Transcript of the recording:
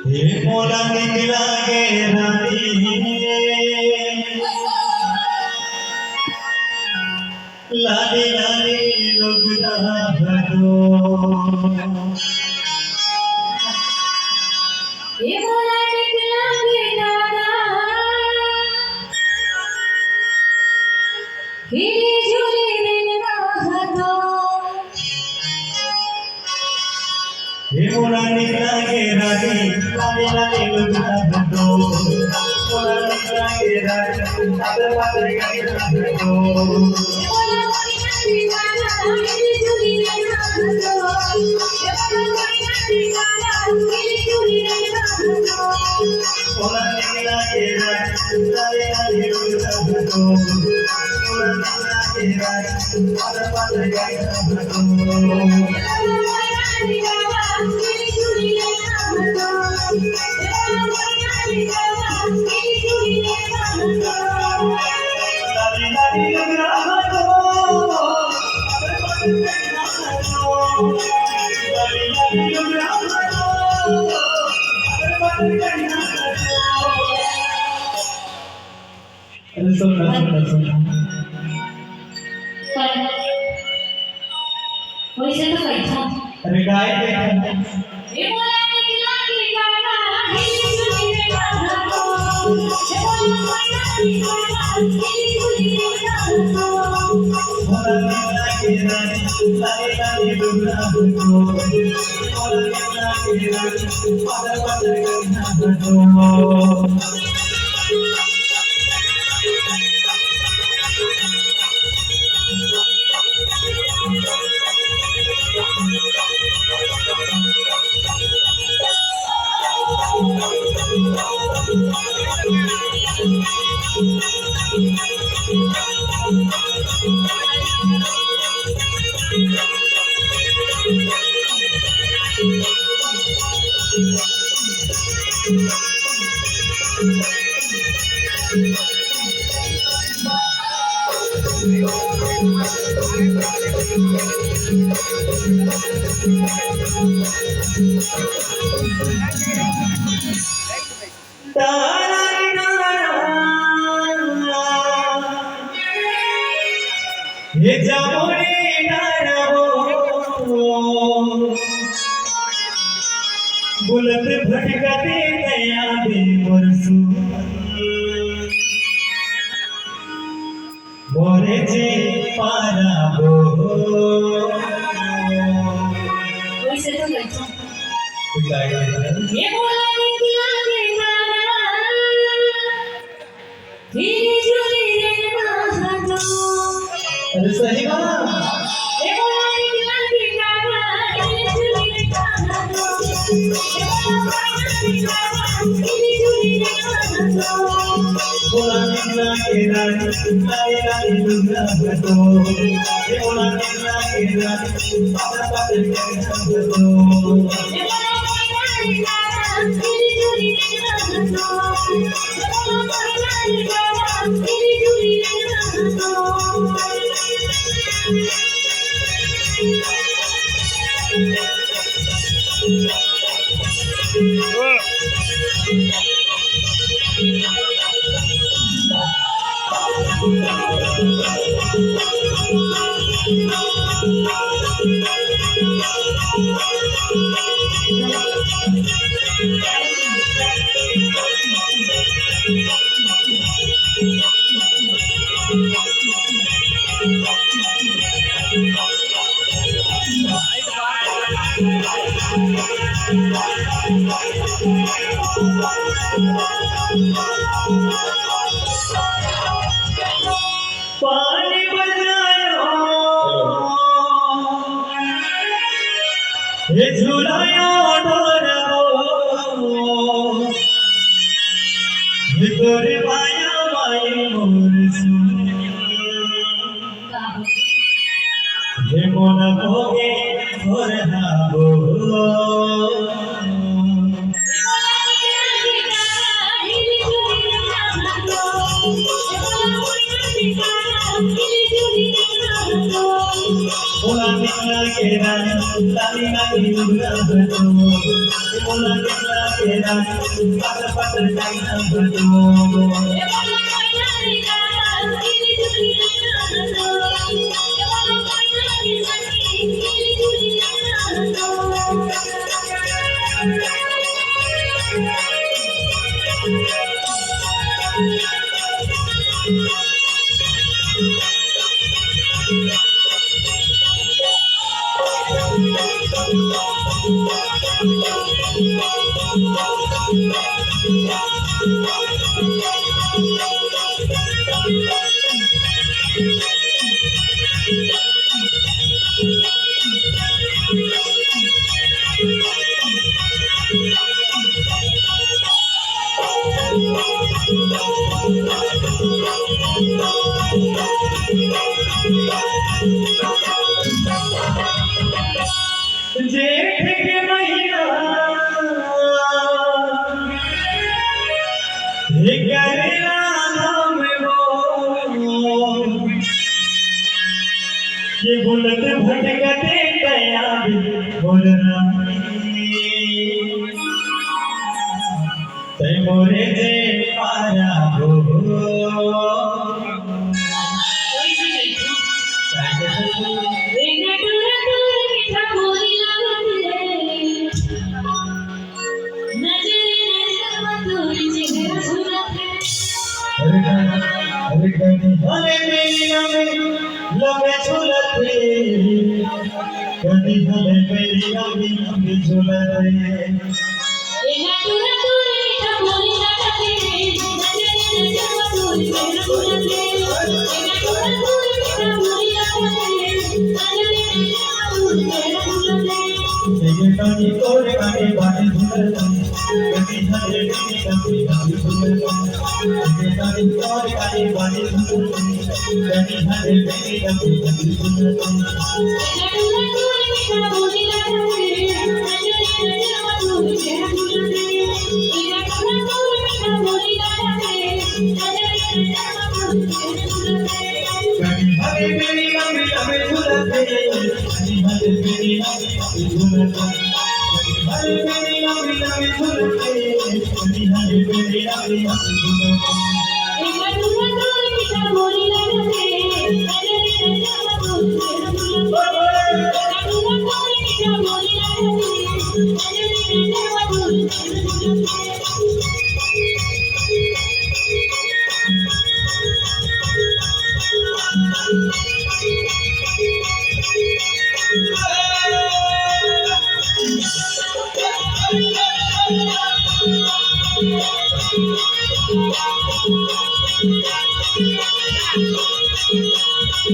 हे मोला निकला गे रानी लाली लाली लुगदा भरो हे मोला निकला गे दादा हिरी झुरी रेंगना हतो हे मोला निकला गे रानी लाली लाली लुगदा भरो मोला निकला गे रानी सादर पादर गाना भरो मोला निकला गे रानी लाली लाली लुगदा भरो मोला निकला गे रानी सादर पादर गाना भरो अरे गाय ये जामुनी नाराओ बुलंद भटकते नया भी बरसू बोरे जे पारा बो ये बोला निकला गे दादा हिरी झुरी रेंगना हतो अरे सही बात हे बोला निकला गे दादा हिरी झुरी रेंगना हतो हिरी झुरी रेंगना हतो बोला निकला के रानी लाली लाली लुगदा भरो ये बोला निकला के रानी सादर पादर गाना भरो हे बोला निकला हिरी झुरी रेंगना हतो हे बोला निकला हिरी झुरी रेंगना हतो पानी बजायो ये झुलायो डोराओ ये तोरे माया माई मोर सुन ये मोना भोगे और हाबो बोला निकला के रानी लाली लाली लुगदा भरो बोला निकला लागे रानी पत पत जाना बदो जेठ के महीना करेला नाम वो ये बुलट भटकते गया बोलना ते मोरे जे पारा हो अरे मेरी लगे झूलते कभी हमें मेरी लगे झूलते कभी तोड़ काटे बाटे झूलते कभी हमें मेरी लगे झूलते कभी तोड़ काटे बाटे झूलते कभी हमें मेरी लगे झूलते कभी हमें मेरी लगे झूलते कभी हमें मेरी लगे झूलते हरे मेरी लगे झूलते कभी हमें मेरी लगे झूलते